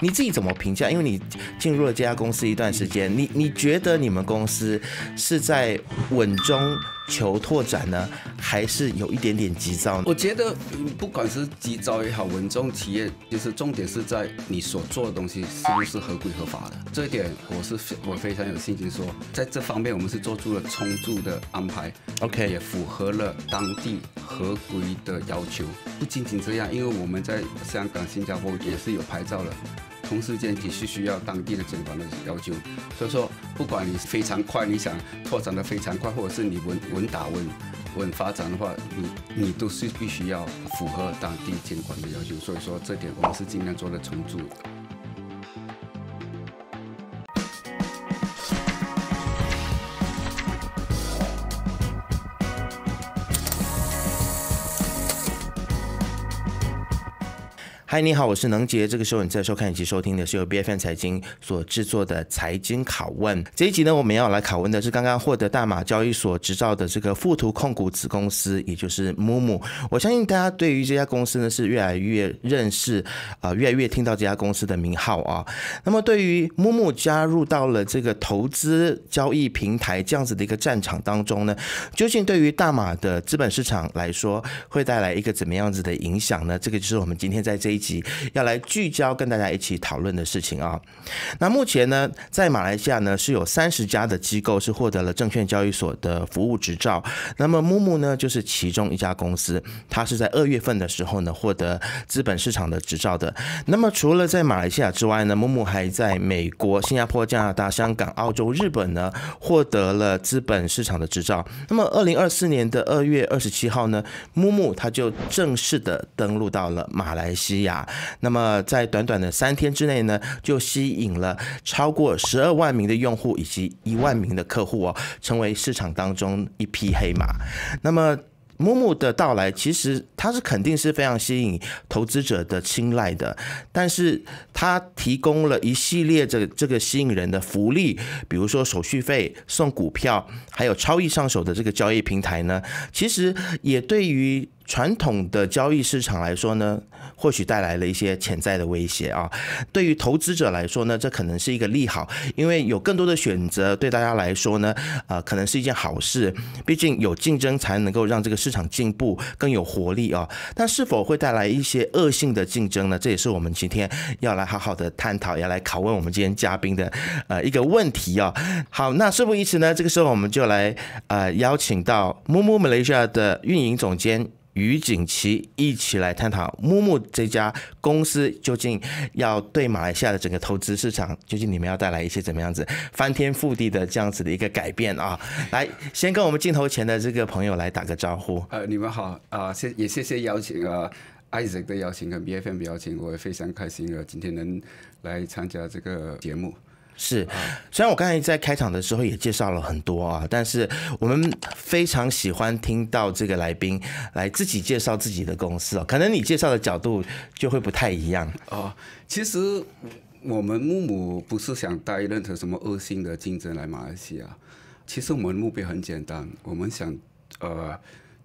你自己怎么评价？因为你进入了这家公司一段时间，你觉得你们公司是在稳中求拓展呢，还是有一点点急躁呢？我觉得不管是急躁也好，稳中企业，就是重点是在你所做的东西是不是合规合法的。这一点我非常有信心说，在这方面我们是做出了充足的安排 ，OK， 也符合了当地合规的要求。不仅仅这样，因为我们在香港、新加坡也是有牌照了。同时间也是需要当地的监管的要求，所以说不管你非常快，你想拓展的非常快，或者是你稳发展的话，你都是必须要符合当地监管的要求。所以说这点我们是尽量做的充足的。嗨，你好，我是能杰。这个时候你在收看以及收听的是由 BFM 财经所制作的财经拷问。这一集呢，我们要来拷问的是刚刚获得大马交易所执照的这个富途控股子公司，也就是 Moomoo。我相信大家对于这家公司呢是越来越认识，越来越听到这家公司的名号啊。那么对于 Moomoo 加入到了这个投资交易平台这样子的一个战场当中呢，究竟对于大马的资本市场来说会带来一个怎么样子的影响呢？这个就是我们今天在这一集要来聚焦跟大家一起讨论的事情啊。那目前呢，在马来西亚呢是有30家的机构是获得了证券交易所的服务执照。那么 Moomoo 呢就是其中一家公司，它是在2月份的时候呢获得资本市场的执照的。那么除了在马来西亚之外呢 ，Moomoo 还在美国、新加坡、加拿大、香港、澳洲、日本呢获得了资本市场的执照。那么2024年的2月27号呢 ，Moomoo 它就正式的登陆到了马来西亚。那么在短短的3天之内呢，就吸引了超过12万名的用户以及1万名的客户成为市场当中一匹黑马。那么Moomoo的到来，其实它是肯定是非常吸引投资者的青睐的，但是它提供了一系列这个吸引人的福利，比如说手续费、送股票，还有超易上手的这个交易平台呢，其实也对于传统的交易市场来说呢，或许带来了一些潜在的威胁啊。对于投资者来说呢，这可能是一个利好，因为有更多的选择，对大家来说呢，可能是一件好事。毕竟有竞争才能够让这个市场进步更有活力啊。但是否会带来一些恶性的竞争呢？这也是我们今天要来好好的探讨，要来拷问我们今天嘉宾的一个问题啊。好，那事不宜迟呢，这个时候我们就来邀请到 Moomoo Malaysia 的运营总监于锦琪一起来探讨 Moomoo 这家公司究竟要对马来西亚的整个投资市场，究竟你们要带来一些怎么样子翻天覆地的这样子的一个改变啊！来，先跟我们镜头前的这个朋友来打个招呼。你们好也谢谢邀请Isaac 的邀请跟 BFM 的邀请，我也非常开心今天能来参加这个节目。是，虽然我刚才在开场的时候也介绍了很多啊，但是我们非常喜欢听到这个来宾来自己介绍自己的公司可能你介绍的角度就会不太一样其实我们Moomoo不是想带任何什么恶性的竞争来马来西亚，其实我们目标很简单，我们想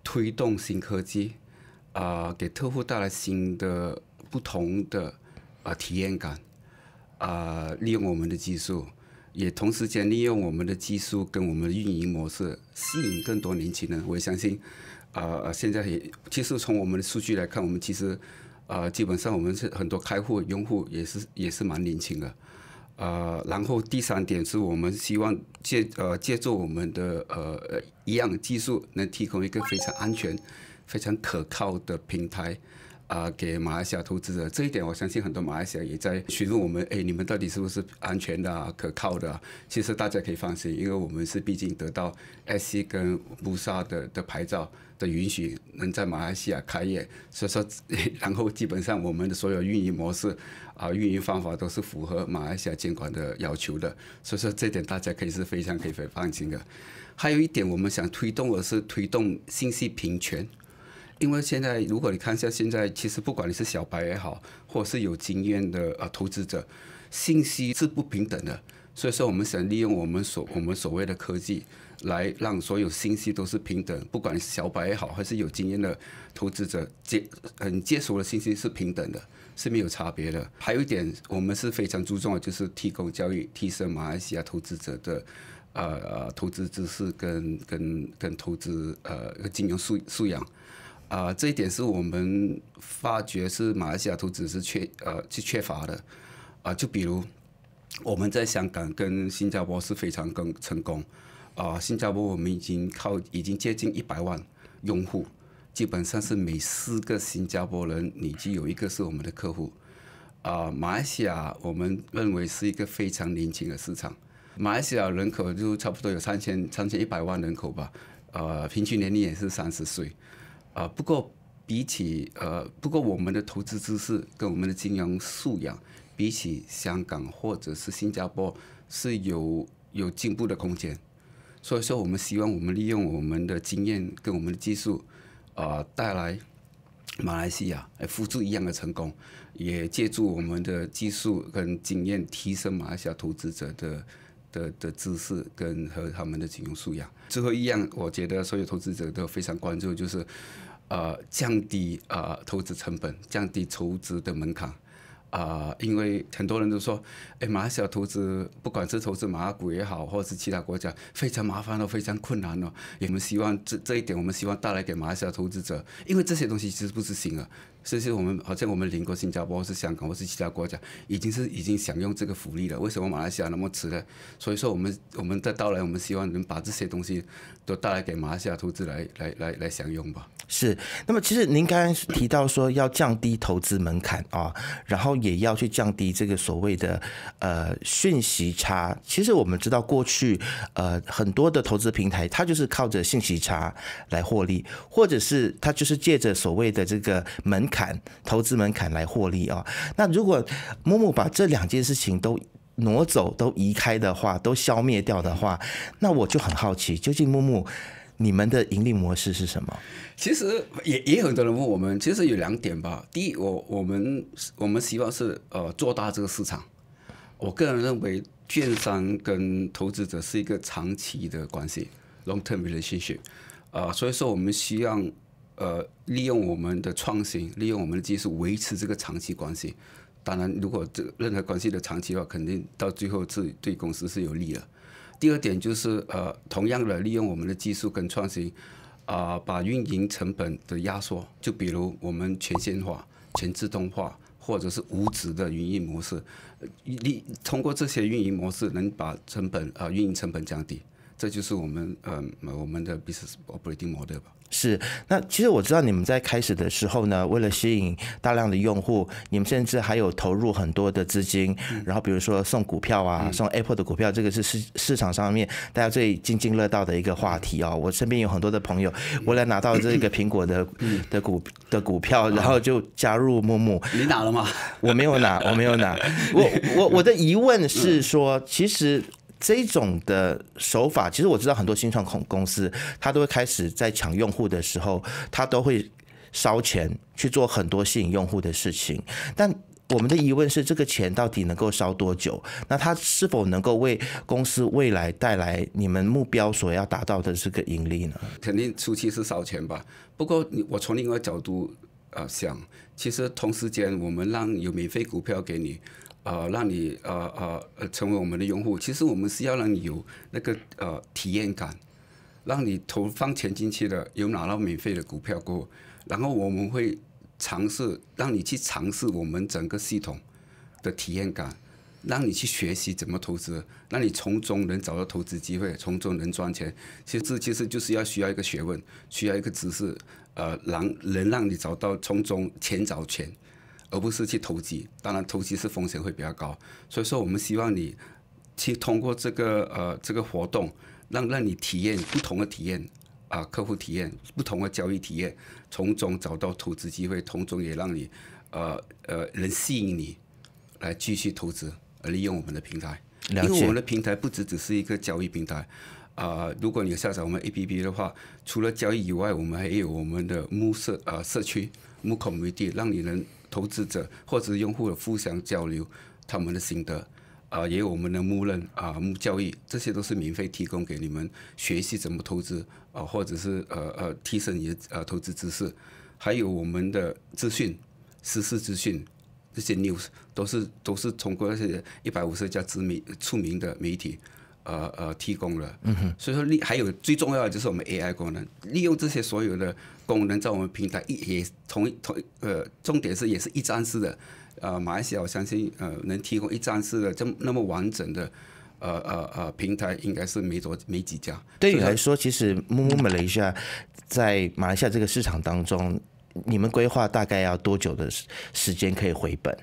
推动新科技给客户带来新的不同的体验感。利用我们的技术，也同时间利用我们的技术跟我们的运营模式，吸引更多年轻人。我也相信，现在其实从我们的数据来看，我们其实基本上我们是很多开户用户也是蛮年轻的。然后第3点是我们希望借助我们的一样技术，能提供一个非常安全、非常可靠的平台。给马来西亚投资者，这一点我相信很多马来西亚也在询问我们，你们到底是不是安全的可靠的其实大家可以放心，因为我们是毕竟得到 SC 跟MUSA 的牌照的允许，能在马来西亚开业，所以说，然后基本上我们的所有运营模式运营方法都是符合马来西亚监管的要求的，所以说这点大家可以非常放心的。还有一点，我们想推动的是推动信息平权。因为现在，如果你看一下现在，其实不管你是小白也好，或者是有经验的投资者，信息是不平等的。所以说我们想利用我们所谓的科技，来让所有信息都是平等，不管是小白也好，还是有经验的投资者接收的信息是平等的，是没有差别的。还有一点，我们是非常注重的，就是提供教育，提升马来西亚投资者的投资知识跟投资金融素养。这一点是我们发觉是马来西亚投资是缺乏的。就比如我们在香港跟新加坡是非常成功。新加坡我们已经接近100万用户，基本上是每4个新加坡人你就有1个是我们的客户。马来西亚我们认为是一个非常年轻的市场，马来西亚人口就差不多有3100万人口吧，平均年龄也是30岁。不过我们的投资知识跟我们的金融素养，比起香港或者是新加坡是有进步的空间。所以说，我们希望我们利用我们的经验跟我们的技术，带来马来西亚来复制一样的成功，也借助我们的技术跟经验，提升马来西亚投资者的知识和他们的金融素养。最后一样，我觉得所有投资者都非常关注，就是降低投资成本，降低投资的门槛。因为很多人都说，马来西亚投资，不管是投资马股也好，或者是其他国家，非常麻烦非常困难我们希望这一点，我们希望带来给马来西亚投资者，因为这些东西其实不是新的，这是好像我们邻国新加坡或是香港或是其他国家已经享用这个福利了。为什么马来西亚那么迟呢？所以说我们的到来，我们希望能把这些东西都带来给马来西亚投资来享用吧。是，那么其实您刚才提到说要降低投资门槛然后也要去降低这个所谓的讯息差。其实我们知道过去很多的投资平台，它就是靠着信息差来获利，或者是它就是借着所谓的这个投资门槛来获利那如果木木把这2件事情都挪走、都移开的话，都消灭掉的话，那我就很好奇，究竟木木你们的盈利模式是什么？其实也有很多人问我们，其实有2点吧。第一，我们希望是做大这个市场。我个人认为，券商跟投资者是一个长期的关系 ，long-term relationship。所以说我们希望利用我们的创新，利用我们的技术维持这个长期关系。当然，如果任何关系的长期的话，肯定到最后是对公司是有利的。第2点就是同样的利用我们的技术跟创新，把运营成本的压缩，就比如我们全线化、全自动化，或者是无纸的运营模式，通过这些运营模式能把运营成本降低，这就是我们的 business operating model 吧。是，那其实我知道你们在开始的时候呢，为了吸引大量的用户，你们甚至还有投入很多的资金，然后比如说送股票送 Apple 的股票，这个是市场上面大家最津津乐道的一个话题我身边有很多的朋友，为了拿到这个苹果的股票，然后就加入木木。你拿了吗？我没有拿。我的疑问是说，其实这种的手法，其实我知道很多新创公司，他都会开始在抢用户的时候，他都会烧钱去做很多吸引用户的事情。但我们的疑问是，这个钱到底能够烧多久？那它是否能够为公司未来带来你们目标所要达到的这个盈利呢？肯定初期是烧钱吧。不过我从另外一个角度想，其实同时间我们让有免费股票给你。让你成为我们的用户，其实我们是要让你有那个体验感，让你投放钱进去的，有拿到免费的股票过后，然后我们会让你去尝试我们整个系统的体验感，让你去学习怎么投资，让你从中能找到投资机会，从中能赚钱。其实就是需要一个学问，需要一个知识，能让你找到从中找钱。而不是去投机，当然投机是风险会比较高，所以说我们希望你去通过这个活动，让你体验不同的体验客户体验不同的交易体验，从中找到投资机会，从中也让你能吸引你来继续投资，利用我们的平台。因为我们的平台不只是一个交易平台。如果你下载我们 APP 的话，除了交易以外，我们还有我们的社区community， 让你能投资者或者用户的互相交流他们的心得，也有我们的牧人牧教育，这些都是免费提供给你们学习怎么投资或者是提升你的投资知识，还有我们的资讯、时事资讯，这些 news 都是通过那些150家出名的媒体提供了。所以说还有最重要的就是我们 AI 功能，利用这些所有的功能在我们平台也重点是也是一站式的。马来西亚我相信能提供一站式的那么完整的平台，应该是没几家。对你来说，其实木马来西亚在马来西亚这个市场当中，你们规划大概要多久的时间可以回本？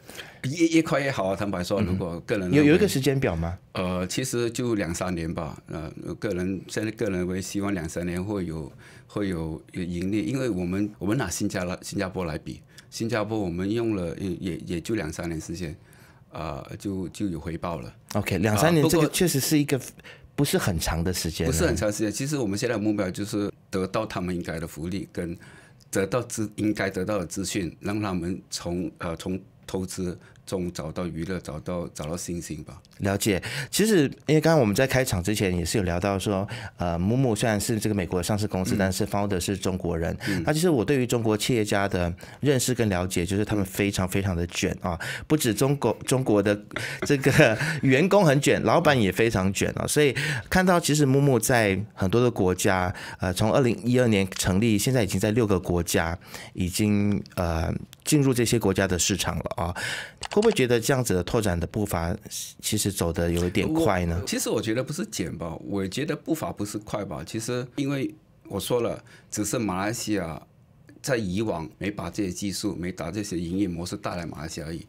越快越好啊！坦白说，如果个人有一个时间表吗？其实就2-3年吧。现在个人会希望2-3年会有盈利，因为我们拿新加坡来比。新加坡我们用了也就2-3年时间，就有回报了。OK， 2-3年这个确实是一个不是很长的时间，不是很长时间。其实我们现在的目标就是得到他们应该的福利，跟得到应该得到的资讯，让他们从投资中找到娱乐，找到信心吧。了解。其实因为刚刚我们在开场之前也是有聊到说，木木虽然是这个美国的上市公司，但是 founder 是中国人。那其实我对于中国企业家的认识跟了解，就是他们非常非常的卷啊，不止中国的这个员工很卷，老板也非常卷啊。所以看到其实木木在很多的国家，从2012年成立，现在已经在6个国家已经进入这些国家的市场了啊。会不会觉得这样子的拓展的步伐其实走得有一点快呢？其实我觉得不是减吧，我觉得步伐不是快吧。其实因为我说了，只是马来西亚在以往没把这些技术、没把这些营业模式带来马来西亚而已。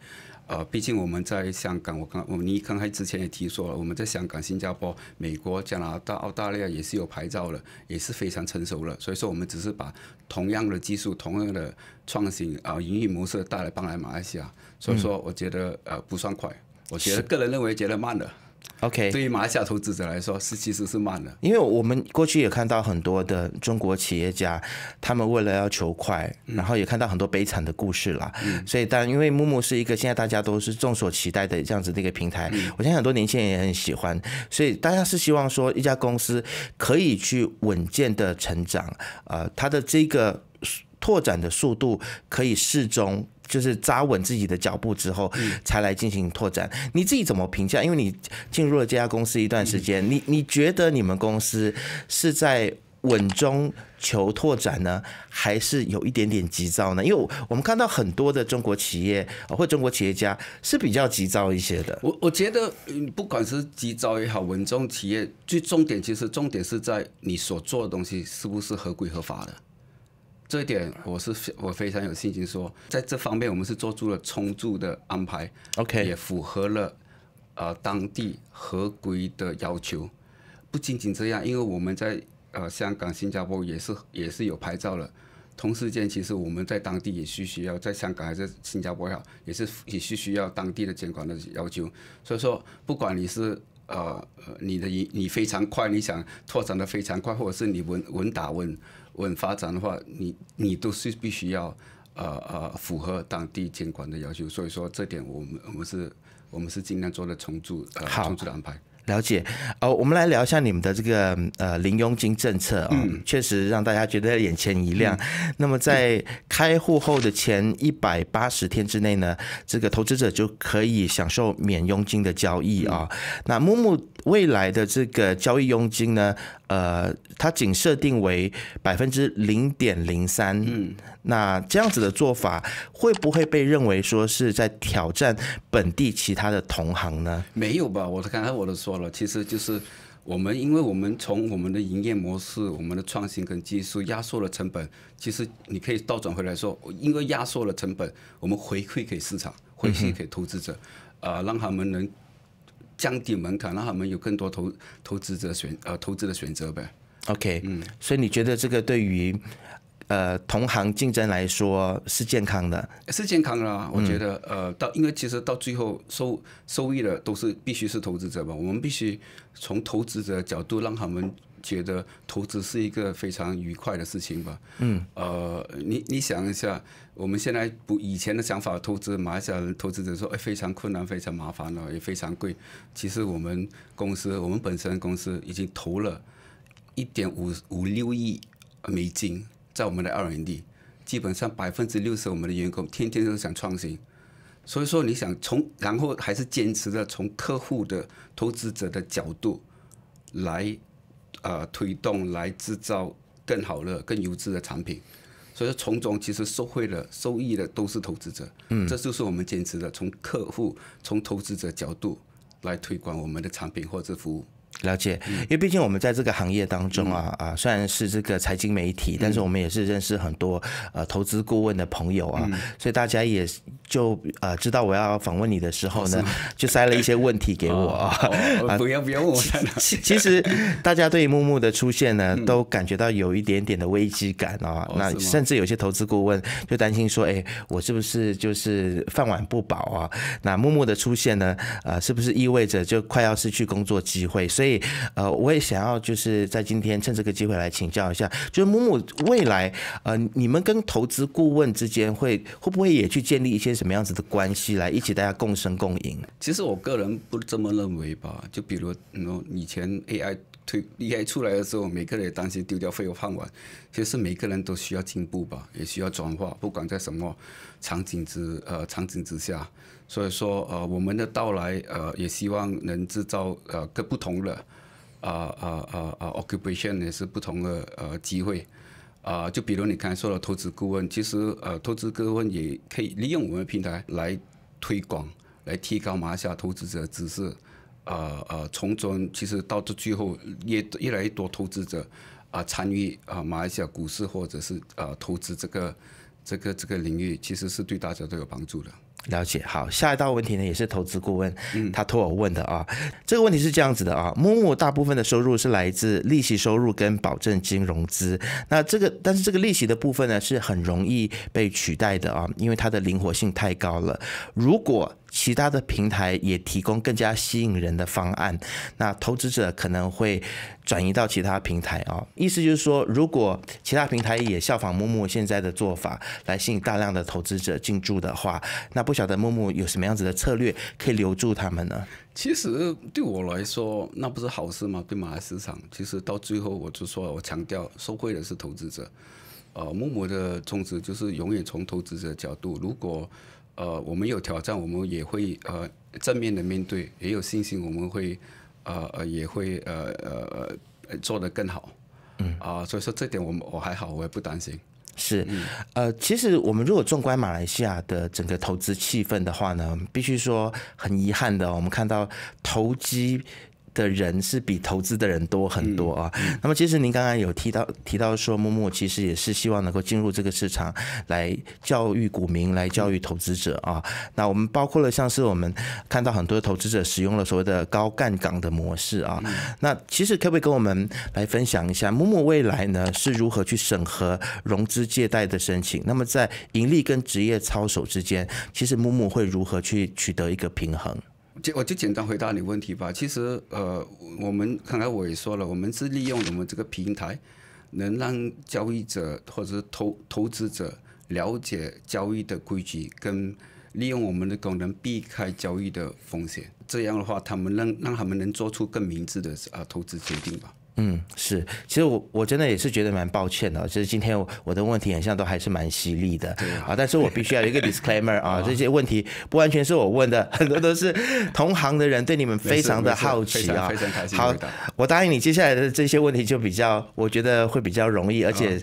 毕竟我们在香港，你刚才之前也提说了，我们在香港、新加坡、美国、加拿大、澳大利亚也是有牌照了，也是非常成熟了。所以说，我们只是把同样的技术、同样的创新营运模式搬来马来西亚。所以说，我觉得不算快，我觉得个人认为觉得慢了。OK， 对于马来西亚投资者来说，其实是慢的。因为我们过去也看到很多的中国企业家，他们为了要求快，然后也看到很多悲惨的故事啦。所以当然，因为木木是一个现在大家都是众所期待的这样子的一个平台，我相信很多年轻人也很喜欢。所以大家是希望说，一家公司可以去稳健的成长，它的这个拓展的速度可以适中。就是扎稳自己的脚步之后，才来进行拓展。你自己怎么评价？因为你进入了这家公司一段时间，你觉得你们公司是在稳中求拓展呢，还是有一点点急躁呢？因为我们看到很多的中国企业或中国企业家是比较急躁一些的。我觉得不管是急躁也好，稳中企业最重点是在你所做的东西是不是合规合法的。这一点我非常有信心说，在这方面我们是做出了充足的安排 ，OK， 也符合了当地合规的要求。不仅仅这样，因为我们在香港、新加坡也是有牌照了。同时间，其实我们在当地也需要，在香港还是新加坡也好，也是需要当地的监管的要求。所以说，不管你是你非常快，你想拓展的非常快，或者是你稳发展的话，你都是必须要符合当地监管的要求。所以说这点我们是尽量做的充足的安排。了解。我们来聊一下你们的这个零佣金政策确实让大家觉得眼前一亮。那么在开户后的前180天之内呢，这个投资者就可以享受免佣金的交易啊。那木木未来的这个交易佣金呢，它仅设定为0.03%。那这样子的做法会不会被认为说是在挑战本地其他的同行呢？没有吧，刚才我都说了，其实就是因为我们从我们的营业模式、我们的创新跟技术压缩了成本，其实你可以倒转回来说，因为压缩了成本，我们回馈给市场，回馈给投资者，让他们能降低门槛，让他们有更多投资的选择呗。OK，所以你觉得这个对于同行竞争来说是健康的？是健康的，我觉得因为其实到最后收益的都是必须是投资者吧，我们必须从投资者的角度让他们觉得投资是一个非常愉快的事情吧。你想一下，我们现在以前的想法，投资马来西亚人投资者说，非常困难、非常麻烦了，也非常贵。其实我们本身公司已经投了1.56亿美金在我们的 R&D， 基本上60%我们的员工天天都想创新。所以说，你想然后还是坚持着从客户的投资者的角度来推动，来制造更好的、更优质的产品。所以说，从中其实受益的都是投资者。这就是我们坚持的，从客户、从投资者角度来推广我们的产品或者服务。了解，因为毕竟我们在这个行业当中虽然是这个财经媒体，但是我们也是认识很多投资顾问的朋友所以大家也就知道我要访问你的时候呢，就塞了一些问题给我不要问我。其实大家对木木的出现呢，都感觉到有一点点的危机感那甚至有些投资顾问就担心说，我是不是就是饭碗不保那木木的出现呢，是不是意味着就快要失去工作机会？所以我也想要就是在今天趁这个机会来请教一下，就是木木未来你们跟投资顾问之间会不会也去建立一些什么样子的关系，来一起大家共生共赢？其实我个人不这么认为吧，就比如以前 AI 出来的时候，每个人也担心丢掉废物饭碗。其实每个人都需要进步吧，也需要转化，不管在什么场景之下。所以说我们的到来也希望能制造各不同的occupation， 也是不同的机会。就比如你刚才说的投资顾问，其实投资顾问也可以利用我们的平台来推广，来提高马来西亚投资者的知识。从中其实到最后越来越多投资者参与马来西亚股市或者是投资这个领域，其实是对大家都有帮助的。了解，好，下一道问题呢也是投资顾问他托我问的这个问题是这样子的木木大部分的收入是来自利息收入跟保证金融资，但是这个利息的部分呢是很容易被取代的因为它的灵活性太高了。如果其他的平台也提供更加吸引人的方案，那投资者可能会转移到其他平台意思就是说，如果其他平台也效仿木木现在的做法来吸引大量的投资者进驻的话，那不晓得木木有什么样子的策略可以留住他们呢？其实对我来说，那不是好事吗？对马来市场，其实到最后我强调，受惠的是投资者。木木的宗旨就是永远从投资者的角度，如果我们有挑战，我们也会正面的面对，也有信心，我们会也会做得更好。所以说这点我还好，我也不担心。是，其实我们如果纵观马来西亚的整个投资气氛的话呢，必须说很遗憾的我们看到投机的人是比投资的人多很多那么其实您刚刚有提到说，木木其实也是希望能够进入这个市场来教育股民，来教育投资者那我们包括了像是我们看到很多投资者使用了所谓的高杠杆的模式那其实可不可以跟我们来分享一下，木木未来呢是如何去审核融资借贷的申请？那么在盈利跟职业操守之间，其实木木会如何去取得一个平衡？我就简单回答你问题吧。其实我们刚才我也说了，我们是利用我们这个平台，能让交易者或者是投资者了解交易的规矩，跟利用我们的功能避开交易的风险。这样的话，让他们能做出更明智的投资决定吧。是，其实我真的也是觉得蛮抱歉的，就是今天我的问题好像都还是蛮犀利的但是我必须要有一个 disclaimer 这些问题不完全是我问的，很多都是同行的人对你们非常的好奇非常开心。好，我答应你，接下来的这些问题就我觉得会比较容易，而且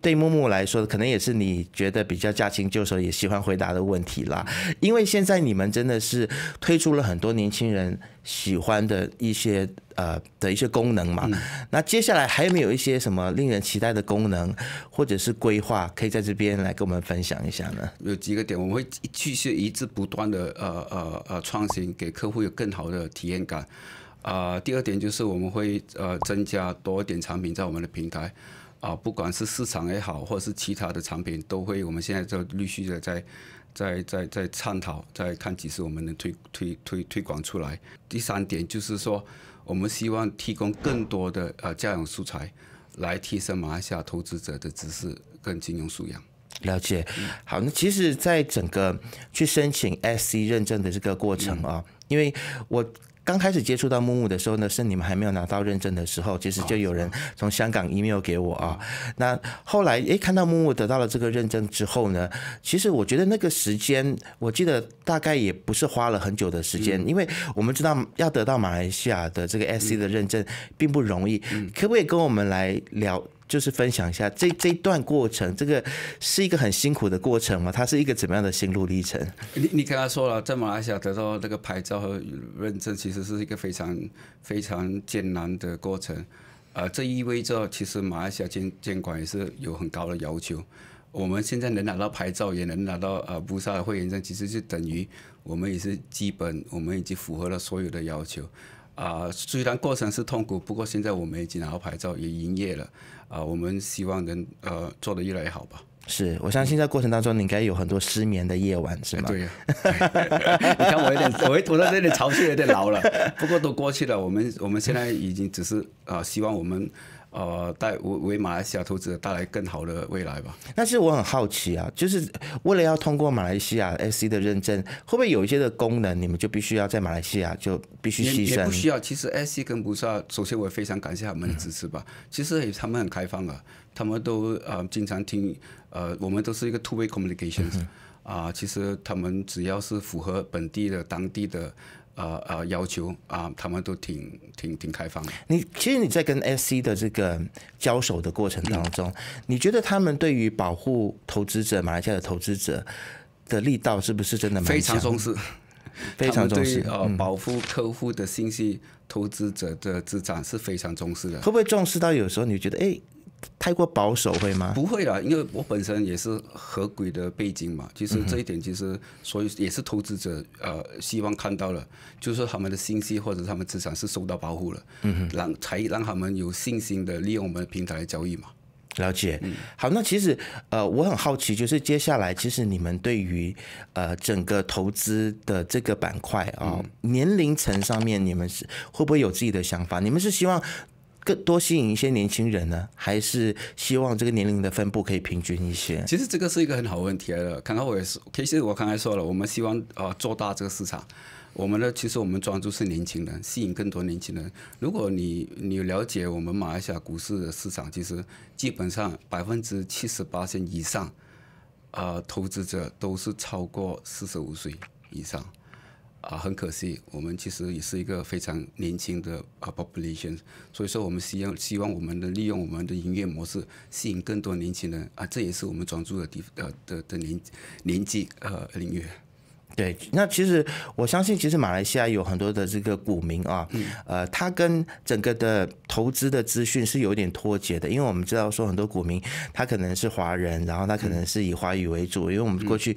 对木木来说，可能也是你觉得比较驾轻就熟，也喜欢回答的问题啦。因为现在你们真的是推出了很多年轻人喜欢的一些功能嘛。那接下来还有没有一些什么令人期待的功能，或者是规划，可以在这边来跟我们分享一下呢？有几个点，我们会继续一直不断的创新，给客户有更好的体验感。第二点就是我们会增加多一点产品在我们的平台。不管是市场也好，或者是其他的产品，我们现在就陆续的在探讨，在看几时我们能推广出来。第3点就是说，我们希望提供更多的教养素材，来提升马来西亚投资者的知识跟金融素养。了解。好，那其实，在整个去申请 SC 认证的这个过程啊，因为我刚开始接触到木木的时候呢，是你们还没有拿到认证的时候，其实就有人从香港 email 给我啊。那后来看到木木得到了这个认证之后呢，其实我觉得那个时间，我记得大概也不是花了很久的时间，因为我们知道要得到马来西亚的这个 SC 的认证并不容易，可不可以跟我们来聊？就是分享一下这一段过程，这个是一个很辛苦的过程吗？它是一个怎么样的心路历程？你刚才说了，在马来西亚得到这个牌照和认证，其实是一个非常艰难的过程。这意味着其实马来西亚监管也是有很高的要求。我们现在能拿到牌照，也能拿到布萨的会员证，其实就等于我们也是我们已经符合了所有的要求。虽然过程是痛苦，不过现在我们已经拿到牌照，也营业了。我们希望能做得越来越好吧。是，我相信在过程当中，你应该有很多失眠的夜晚，是吗？对呀。你看我的有点潮气，有点老了，不过都过去了。我们现在已经只是希望我们为马来西亚投资者带来更好的未来吧。但是我很好奇啊，就是为了要通过马来西亚 SC 的认证，会不会有一些的功能你们就必须要在马来西亚就必须牺牲？也不需要。其实 SC 跟布萨，首先我非常感谢他们的支持吧。其实他们很开放的，他们都经常听我们都是一个 two-way communications。其实他们只要是符合本地的当地的要求他们都挺开放的。其实你在跟 SC 的这个交手的过程当中，你觉得他们对于保护投资者，马来西亚的投资者的力道是不是真的蛮强？非常重视，非常重视。保护客户的信息、投资者的资产是非常重视的。会不会重视到有时候你觉得太过保守会吗？不会啦，因为我本身也是合规的背景嘛。其实这一点其实所以也是投资者希望看到了，就是说他们的信息或者他们资产是受到保护了，才让他们有信心的利用我们的平台来交易嘛。了解。好，那其实我很好奇，就是接下来其实你们对于整个投资的这个板块年龄层上面，你们是会不会有自己的想法？你们是希望更多吸引一些年轻人呢，还是希望这个年龄的分布可以平均一些？其实这个是一个很好的问题来的。刚刚我也是，其实我刚才说了，我们希望做大这个市场。其实我们专注是年轻人，吸引更多年轻人。如果你了解我们马来西亚股市的市场，其实基本上78%以上投资者都是超过45岁以上。很可惜，我们其实也是一个非常年轻的population， 所以说我们希望我们的利用我们的营业模式，吸引更多年轻人这也是我们专注的年纪领域。对，那其实我相信，其实马来西亚有很多的这个股民他跟整个的投资的资讯是有点脱节的，因为我们知道说很多股民他可能是华人，然后他可能是以华语为主，因为我们过去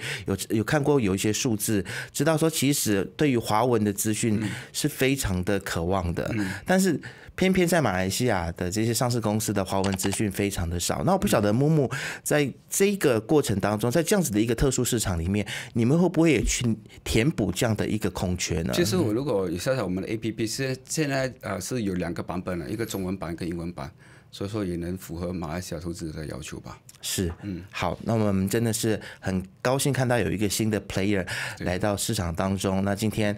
有看过有一些数字，知道说其实对于华文的资讯是非常的渴望的，但是偏偏在马来西亚的这些上市公司的华文资讯非常的少。那我不晓得木木在这个过程当中，在这样子的一个特殊市场里面，你们会不会也去填补这样的一个空缺呢？其实我如果下载我们的 APP， 现在是有2个版本了，一个中文版，一个英文版。所以说也能符合马来西亚投资者的要求吧。是，好，那我们真的是很高兴看到有一个新的 player 来到市场当中。那今天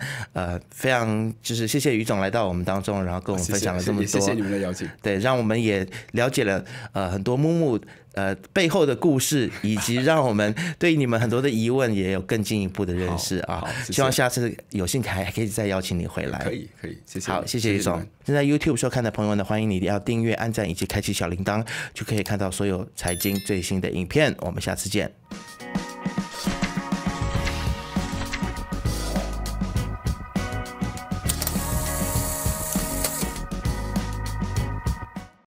非常就是谢谢于总来到我们当中，然后跟我们分享了这么多，谢谢你们的邀请，对，让我们也了解了很多木木背后的故事，以及让我们对你们很多的疑问也有更进一步的认识啊。希望下次有幸还可以再邀请你回来。可以，谢谢。好，谢谢于总。正在 YouTube 收看的朋友呢，欢迎你要订阅、按赞以及开启小铃铛，就可以看到所有财经最新的影片。我们下次见。